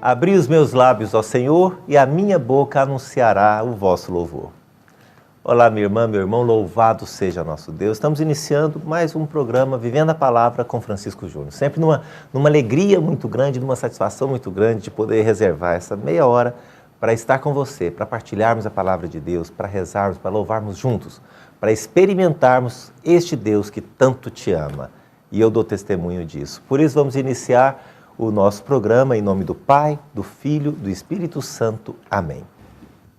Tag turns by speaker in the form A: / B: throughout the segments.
A: Abri os meus lábios, ó Senhor, e a minha boca anunciará o vosso louvor. Olá, minha irmã, meu irmão, louvado seja nosso Deus. Estamos iniciando mais um programa Vivendo a Palavra com Francisco Júnior. Sempre numa alegria muito grande, numa satisfação muito grande de poder reservar essa meia hora para estar com você, para partilharmos a Palavra de Deus, para rezarmos, para louvarmos juntos, para experimentarmos este Deus que tanto te ama. E eu dou testemunho disso. Por isso vamos iniciar o nosso programa em nome do Pai, do Filho, do Espírito Santo. Amém.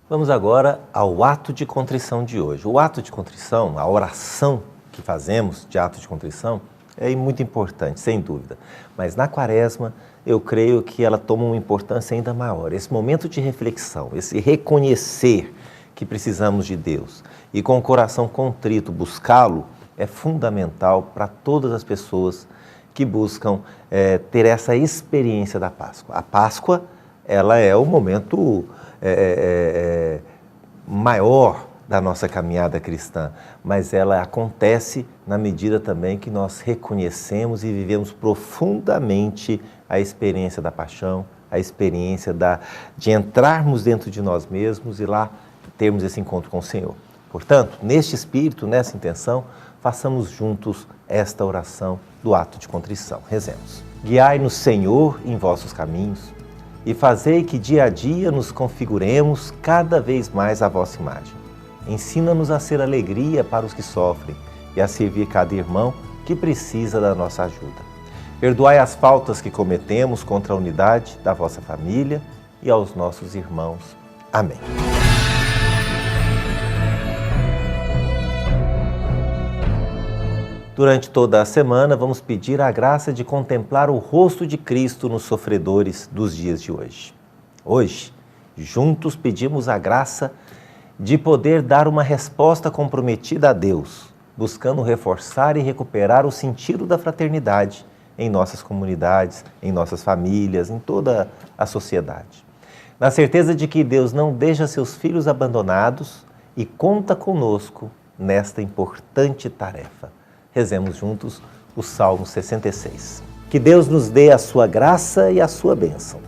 A: Vamos agora ao ato de contrição de hoje. O ato de contrição, a oração que fazemos de ato de contrição, é muito importante, sem dúvida. Mas na Quaresma, eu creio que ela toma uma importância ainda maior. Esse momento de reflexão, esse reconhecer que precisamos de Deus e com o coração contrito buscá-lo, é fundamental para todas as pessoas que buscam ter essa experiência da Páscoa. A Páscoa, ela é o momento maior da nossa caminhada cristã, mas ela acontece na medida também que nós reconhecemos e vivemos profundamente a experiência da paixão, a experiência de entrarmos dentro de nós mesmos e lá termos esse encontro com o Senhor. Portanto, neste espírito, nessa intenção, façamos juntos esta oração do ato de contrição. Rezemos. Guiai-nos, Senhor, em vossos caminhos e fazei que dia a dia nos configuremos cada vez mais à vossa imagem. Ensina-nos a ser alegria para os que sofrem e a servir cada irmão que precisa da nossa ajuda. Perdoai as faltas que cometemos contra a unidade da vossa família e aos nossos irmãos. Amém. Durante toda a semana, vamos pedir a graça de contemplar o rosto de Cristo nos sofredores dos dias de hoje. Hoje, juntos pedimos a graça de poder dar uma resposta comprometida a Deus, buscando reforçar e recuperar o sentido da fraternidade em nossas comunidades, em nossas famílias, em toda a sociedade. Na certeza de que Deus não deixa seus filhos abandonados e conta conosco nesta importante tarefa. Rezemos juntos o Salmo 66. Que Deus nos dê a sua graça e a sua bênção,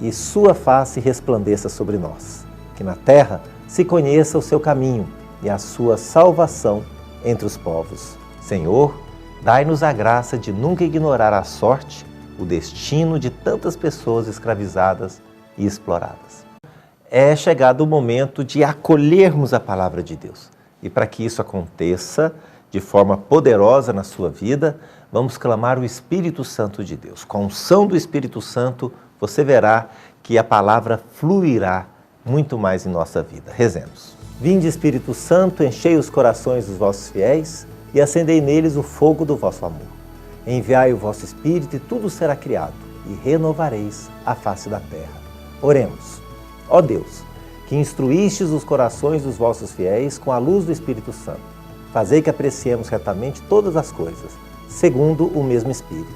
A: e sua face resplandeça sobre nós. Que na terra se conheça o seu caminho e a sua salvação entre os povos. Senhor, dai-nos a graça de nunca ignorar a sorte, o destino de tantas pessoas escravizadas e exploradas. É chegado o momento de acolhermos a palavra de Deus. E para que isso aconteça de forma poderosa na sua vida, vamos clamar o Espírito Santo de Deus. Com a unção do Espírito Santo, você verá que a palavra fluirá muito mais em nossa vida. Rezemos. Vinde, Espírito Santo, enchei os corações dos vossos fiéis e acendei neles o fogo do vosso amor. Enviai o vosso Espírito e tudo será criado, e renovareis a face da terra. Oremos. Ó Deus, que instruístes os corações dos vossos fiéis com a luz do Espírito Santo, fazei que apreciemos retamente todas as coisas, segundo o mesmo Espírito,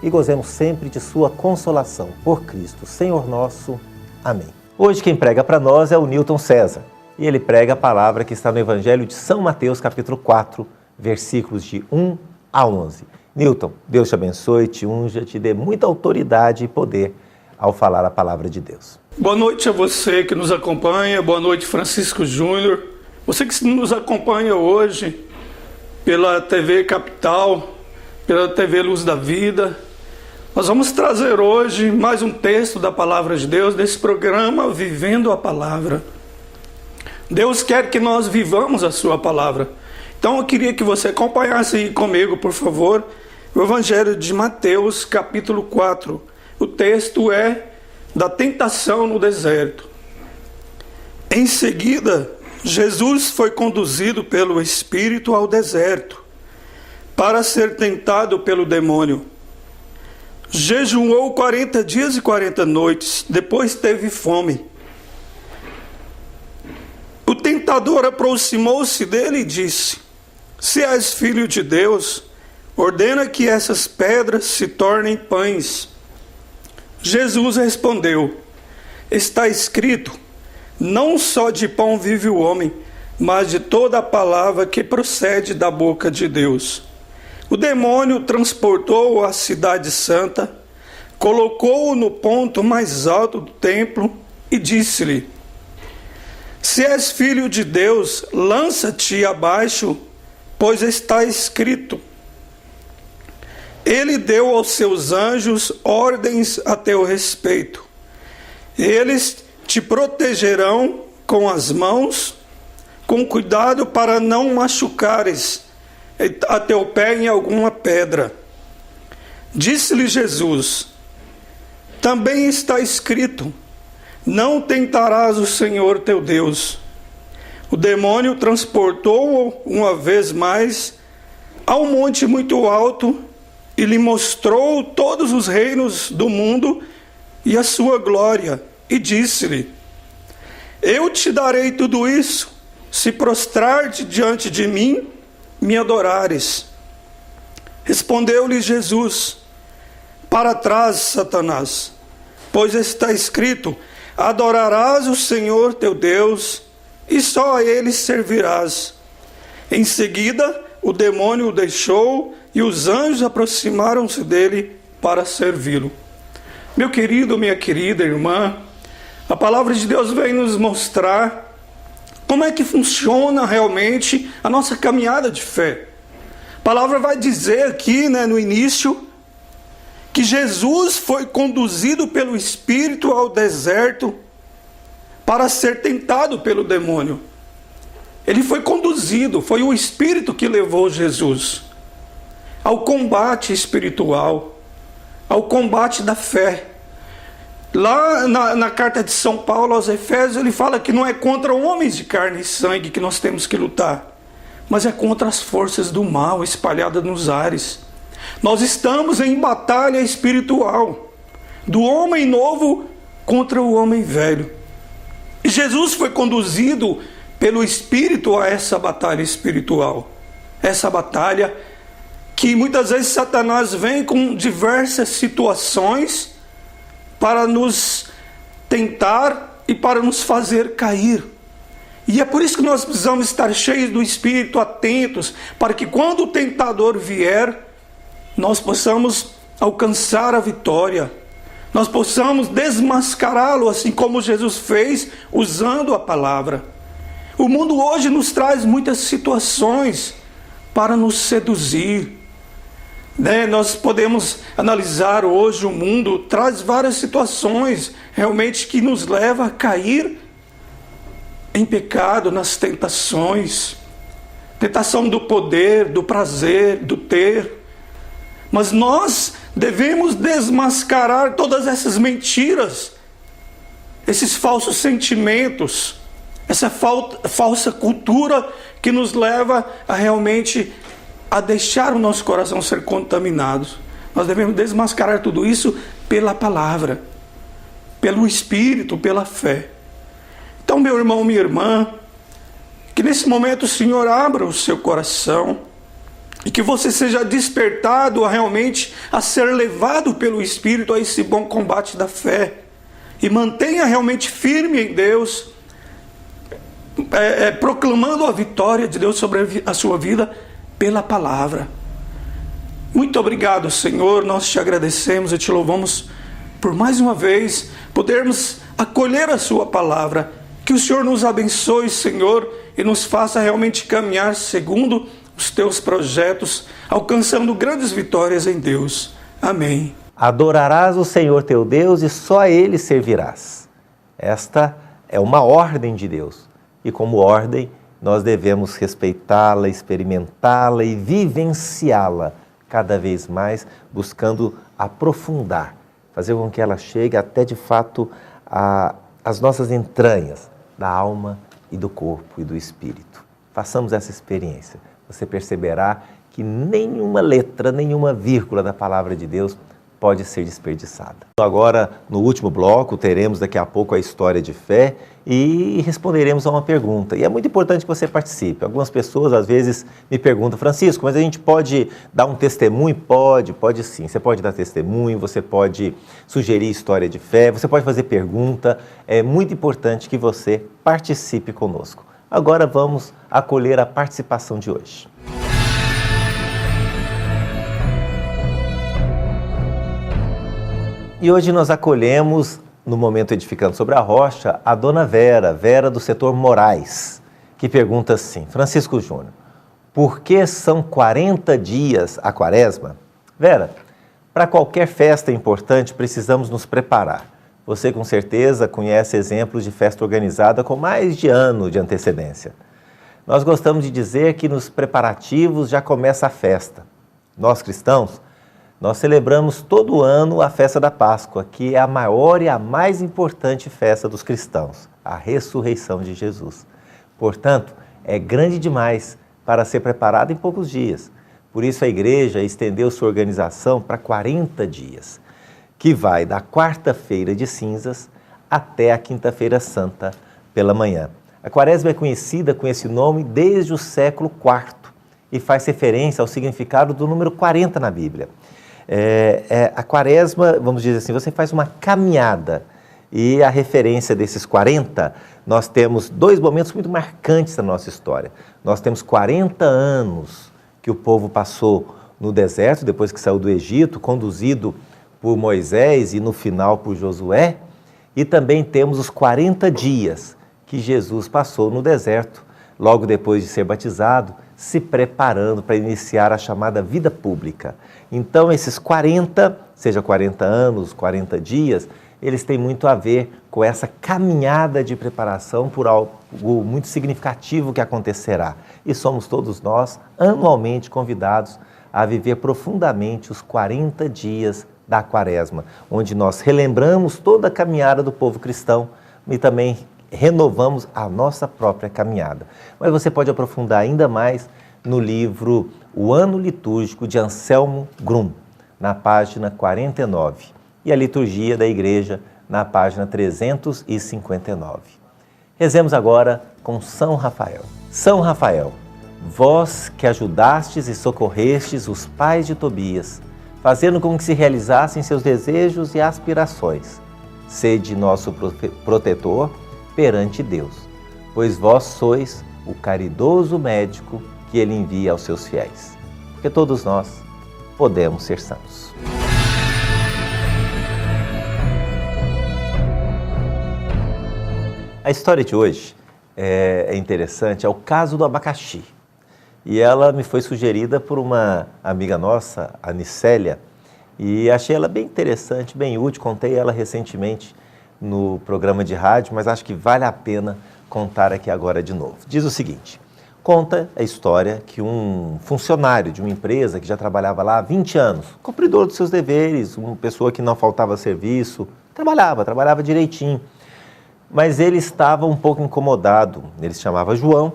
A: e gozemos sempre de sua consolação. Por Cristo, Senhor nosso. Amém. Hoje quem prega para nós é o Newton César, e ele prega a palavra que está no Evangelho de São Mateus, capítulo 4, versículos de 1 a 11. Newton, Deus te abençoe, te unja, te dê muita autoridade e poder ao falar a palavra de Deus.
B: Boa noite a você que nos acompanha, boa noite Francisco Júnior. Você que nos acompanha hoje pela TV Capital, pela TV Luz da Vida, nós vamos trazer hoje mais um texto da Palavra de Deus, desse programa Vivendo a Palavra. Deus quer que nós vivamos a sua palavra. Então eu queria que você acompanhasse comigo, por favor, o Evangelho de Mateus, capítulo 4. O texto é da tentação no deserto. Em seguida, Jesus foi conduzido pelo Espírito ao deserto para ser tentado pelo demônio. Jejuou 40 dias e 40 noites, depois teve fome. O tentador aproximou-se dele e disse: Se és filho de Deus, ordena que essas pedras se tornem pães. Jesus respondeu: Está escrito, não só de pão vive o homem, mas de toda a palavra que procede da boca de Deus. O demônio transportou-o à cidade santa, colocou-o no ponto mais alto do templo e disse-lhe: Se és filho de Deus, lança-te abaixo, pois está escrito: Ele deu aos seus anjos ordens a teu respeito. Eles te protegerão com as mãos, com cuidado para não machucares a teu pé em alguma pedra. Disse-lhe Jesus: Também está escrito: Não tentarás o Senhor teu Deus. O demônio transportou-o uma vez mais a um monte muito alto e lhe mostrou todos os reinos do mundo e a sua glória, e disse-lhe: Eu te darei tudo isso, se prostrar-te diante de mim, me adorares. Respondeu-lhe Jesus: Para trás, Satanás, pois está escrito: Adorarás o Senhor teu Deus, e só a ele servirás. Em seguida, o demônio o deixou, e os anjos aproximaram-se dele para servi-lo. Meu querido, minha querida irmã, a palavra de Deus vem nos mostrar como é que funciona realmente a nossa caminhada de fé. A palavra vai dizer aqui, no início, que Jesus foi conduzido pelo Espírito ao deserto para ser tentado pelo demônio. Ele foi conduzido, foi o Espírito que levou Jesus ao combate espiritual, ao combate da fé. Lá na carta de São Paulo aos Efésios, ele fala que não é contra homens de carne e sangue que nós temos que lutar, mas é contra as forças do mal espalhadas nos ares. Nós estamos em batalha espiritual, do homem novo contra o homem velho. E Jesus foi conduzido pelo Espírito a essa batalha espiritual. Essa batalha que muitas vezes Satanás vem com diversas situações para nos tentar e para nos fazer cair. E é por isso que nós precisamos estar cheios do Espírito, atentos, para que quando o tentador vier, nós possamos alcançar a vitória, nós possamos desmascará-lo, assim como Jesus fez, usando a palavra. O mundo hoje nos traz muitas situações para nos seduzir. Nós podemos analisar hoje o mundo, traz várias situações realmente que nos leva a cair em pecado, nas tentações. Tentação do poder, do prazer, do ter. Mas nós devemos desmascarar todas essas mentiras, esses falsos sentimentos, essa falsa cultura que nos leva a realmente a deixar o nosso coração ser contaminado. Nós devemos desmascarar tudo isso pela palavra, pelo Espírito, pela fé. Então, meu irmão, minha irmã, que nesse momento o Senhor abra o seu coração e que você seja despertado realmente a ser levado pelo Espírito a esse bom combate da fé e mantenha realmente firme em Deus, proclamando a vitória de Deus sobre a sua vida pela palavra. Muito obrigado, Senhor, nós te agradecemos e te louvamos por mais uma vez podermos acolher a sua palavra. Que o Senhor nos abençoe, Senhor, e nos faça realmente caminhar segundo os teus projetos, alcançando grandes vitórias em Deus. Amém.
A: Adorarás o Senhor teu Deus e só a Ele servirás. Esta é uma ordem de Deus. E como ordem, nós devemos respeitá-la, experimentá-la e vivenciá-la cada vez mais, buscando aprofundar, fazer com que ela chegue até de fato às nossas entranhas, da alma e do corpo e do espírito. Façamos essa experiência. Você perceberá que nenhuma letra, nenhuma vírgula da palavra de Deus pode ser desperdiçada. Agora, no último bloco, teremos daqui a pouco a história de fé e responderemos a uma pergunta. E é muito importante que você participe. Algumas pessoas, às vezes, me perguntam: Francisco, mas a gente pode dar um testemunho? Pode sim. Você pode dar testemunho, você pode sugerir história de fé, você pode fazer pergunta. É muito importante que você participe conosco. Agora vamos acolher a participação de hoje. E hoje nós acolhemos, no Momento Edificando sobre a Rocha, a dona Vera do setor Moraes, que pergunta assim: Francisco Júnior, por que são 40 dias a quaresma? Vera, para qualquer festa importante precisamos nos preparar. Você com certeza conhece exemplos de festa organizada com mais de ano de antecedência. Nós gostamos de dizer que nos preparativos já começa a festa. Nós cristãos, nós celebramos todo ano a festa da Páscoa, que é a maior e a mais importante festa dos cristãos, a ressurreição de Jesus. Portanto, é grande demais para ser preparada em poucos dias. Por isso a igreja estendeu sua organização para 40 dias, que vai da quarta-feira de cinzas até a quinta-feira santa pela manhã. A quaresma é conhecida com esse nome desde o século IV e faz referência ao significado do número 40 na Bíblia. A quaresma, vamos dizer assim, você faz uma caminhada e a referência desses 40, nós temos dois momentos muito marcantes na nossa história. Nós temos 40 anos que o povo passou no deserto, depois que saiu do Egito, conduzido por Moisés e no final por Josué, e também temos os 40 dias que Jesus passou no deserto, logo depois de ser batizado, se preparando para iniciar a chamada vida pública. Então, esses 40, seja 40 anos, 40 dias, eles têm muito a ver com essa caminhada de preparação por algo muito significativo que acontecerá. E somos todos nós anualmente convidados a viver profundamente os 40 dias da quaresma, onde nós relembramos toda a caminhada do povo cristão e também renovamos a nossa própria caminhada. Mas você pode aprofundar ainda mais no livro O Ano Litúrgico de Anselmo Grum, na página 49, e a liturgia da igreja na página 359. Rezemos agora com São Rafael. São Rafael, vós que ajudastes e socorrestes os pais de Tobias, fazendo com que se realizassem seus desejos e aspirações, sede nosso protetor perante Deus, pois vós sois o caridoso médico que Ele envia aos seus fiéis, porque todos nós podemos ser santos. A história de hoje é interessante, é o caso do abacaxi. E ela me foi sugerida por uma amiga nossa, a Nicélia, e achei ela bem interessante, bem útil, contei ela recentemente no programa de rádio, mas acho que vale a pena contar aqui agora de novo. Diz o seguinte: conta a história que um funcionário de uma empresa que já trabalhava lá há 20 anos, cumpridor dos seus deveres, uma pessoa que não faltava serviço, trabalhava direitinho, mas ele estava um pouco incomodado. Ele se chamava João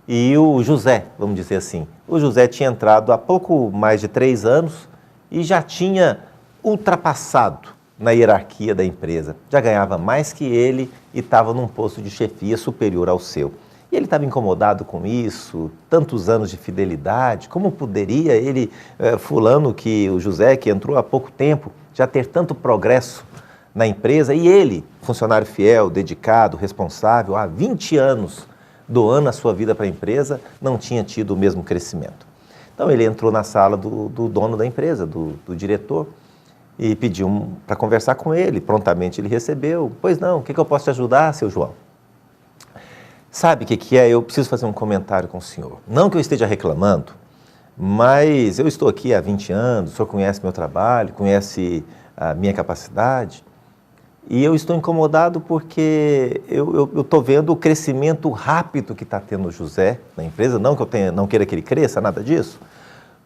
A: e o José, vamos dizer assim. O José tinha entrado há pouco mais de 3 anos e já tinha ultrapassado na hierarquia da empresa. Já ganhava mais que ele e estava num posto de chefia superior ao seu. E ele estava incomodado com isso, tantos anos de fidelidade, como poderia ele, o José, que entrou há pouco tempo, já ter tanto progresso na empresa, e ele, funcionário fiel, dedicado, responsável, há 20 anos, doando a sua vida para a empresa, não tinha tido o mesmo crescimento. Então ele entrou na sala do dono da empresa, do diretor, e pediu para conversar com ele. Prontamente ele recebeu. Pois não, o que eu posso te ajudar, seu João? Sabe o que é? Eu preciso fazer um comentário com o senhor. Não que eu esteja reclamando, mas eu estou aqui há 20 anos, o senhor conhece meu trabalho, conhece a minha capacidade, e eu estou incomodado porque eu estou vendo o crescimento rápido que está tendo o José na empresa. Não que eu não queira que ele cresça, nada disso,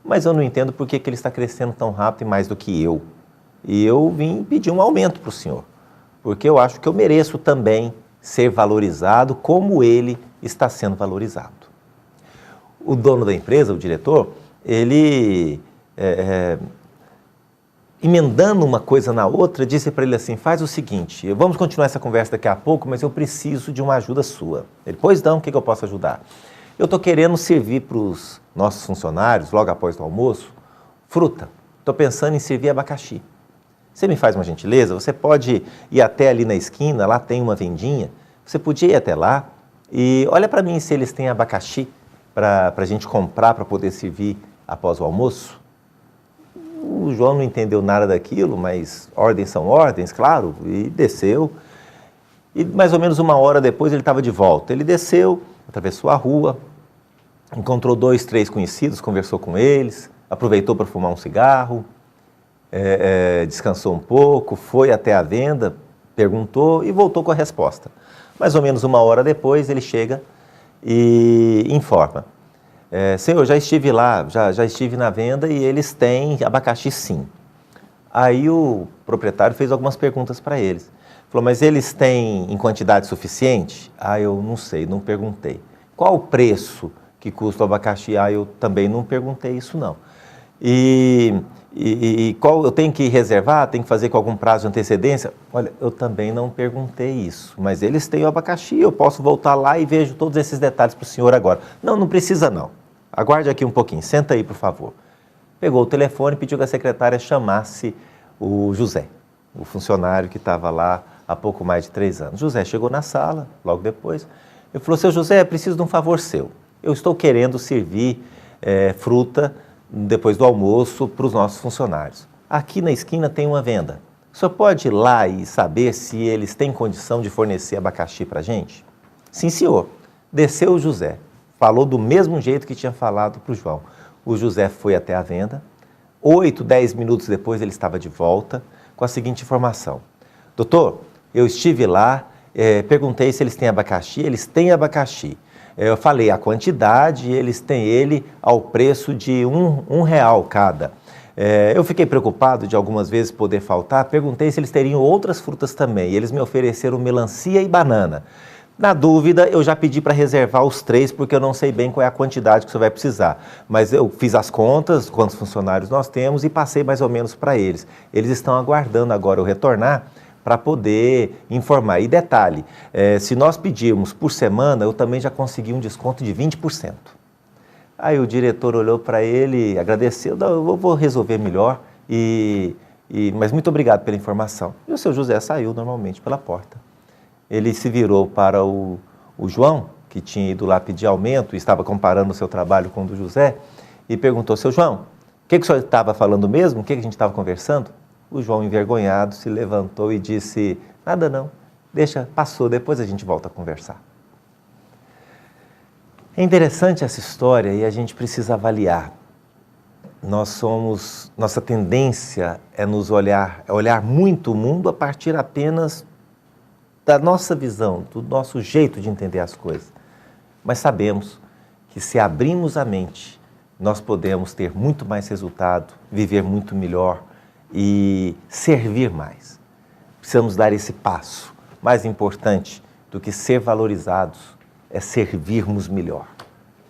A: mas eu não entendo por que ele está crescendo tão rápido e mais do que eu. E eu vim pedir um aumento para o senhor, porque eu acho que eu mereço também ser valorizado como ele está sendo valorizado. O dono da empresa, o diretor, ele, emendando uma coisa na outra, disse para ele assim: faz o seguinte, vamos continuar essa conversa daqui a pouco, mas eu preciso de uma ajuda sua. Ele: pois não, o que eu posso ajudar? Eu estou querendo servir para os nossos funcionários, logo após o almoço, fruta. Estou pensando em servir abacaxi. Você me faz uma gentileza? Você pode ir até ali na esquina, lá tem uma vendinha. Você podia ir até lá e olha para mim se eles têm abacaxi para a gente comprar, para poder servir após o almoço. O João não entendeu nada daquilo, mas ordens são ordens, claro, e desceu. E mais ou menos 1 hora depois ele estava de volta. Ele desceu, atravessou a rua, encontrou 2, 3 conhecidos, conversou com eles, aproveitou para fumar um cigarro, descansou um pouco, foi até a venda, perguntou e voltou com a resposta. Mais ou menos 1 hora depois ele chega e informa. Senhor, já estive lá, já estive na venda e eles têm abacaxi sim. Aí o proprietário fez algumas perguntas para eles. Falou, mas eles têm em quantidade suficiente? Eu não sei, não perguntei. Qual o preço que custa o abacaxi? Eu também não perguntei isso não. E qual eu tenho que reservar? Tenho que fazer com algum prazo de antecedência? Olha, eu também não perguntei isso, mas eles têm o abacaxi, eu posso voltar lá e vejo todos esses detalhes para o senhor agora. Não precisa não. Aguarde aqui um pouquinho, senta aí, por favor. Pegou o telefone e pediu que a secretária chamasse o José, o funcionário que estava lá há pouco mais de 3 anos. José chegou na sala, logo depois, e falou, seu José, preciso de um favor seu. Eu estou querendo servir fruta depois do almoço para os nossos funcionários. Aqui na esquina tem uma venda. O senhor pode ir lá e saber se eles têm condição de fornecer abacaxi para a gente? Sim, senhor. Desceu o José. Falou do mesmo jeito que tinha falado para o João. O José foi até a venda. 8, 10 minutos depois ele estava de volta com a seguinte informação. Doutor, eu estive lá, perguntei se eles têm abacaxi. Eles têm abacaxi. Eu falei a quantidade, eles têm ele ao preço de R$1 cada. Eu fiquei preocupado de algumas vezes poder faltar, perguntei se eles teriam outras frutas também, e eles me ofereceram melancia e banana. Na dúvida, eu já pedi para reservar os 3, porque eu não sei bem qual é a quantidade que você vai precisar. Mas eu fiz as contas, quantos funcionários nós temos, e passei mais ou menos para eles. Eles estão aguardando agora eu retornar para poder informar. E detalhe, se nós pedirmos por semana, eu também já consegui um desconto de 20%. Aí o diretor olhou para ele, agradeceu, eu vou resolver melhor, mas muito obrigado pela informação. E o seu José saiu normalmente pela porta. Ele se virou para o João, que tinha ido lá pedir aumento e estava comparando o seu trabalho com o do José, e perguntou, seu João, o que o senhor estava falando mesmo? O que a gente estava conversando? O João, envergonhado, se levantou e disse, nada não, deixa, passou, depois a gente volta a conversar. É interessante essa história e a gente precisa avaliar. Nossa tendência é olhar muito o mundo a partir apenas da nossa visão, do nosso jeito de entender as coisas. Mas sabemos que se abrirmos a mente, nós podemos ter muito mais resultado, viver muito melhor e servir mais. Precisamos dar esse passo. Mais importante do que ser valorizados é servirmos melhor.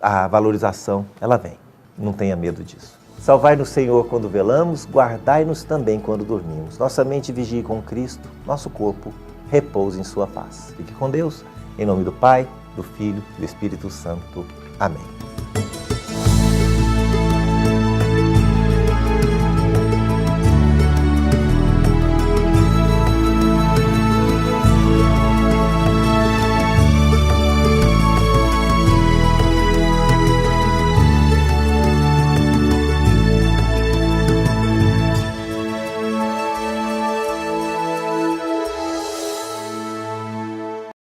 A: A valorização, ela vem. Não tenha medo disso. Salvai-nos, Senhor, quando velamos, guardai-nos também quando dormimos. Nossa mente vigie com Cristo, nosso corpo repousa em sua paz. Fique com Deus, em nome do Pai, do Filho e do Espírito Santo. Amém.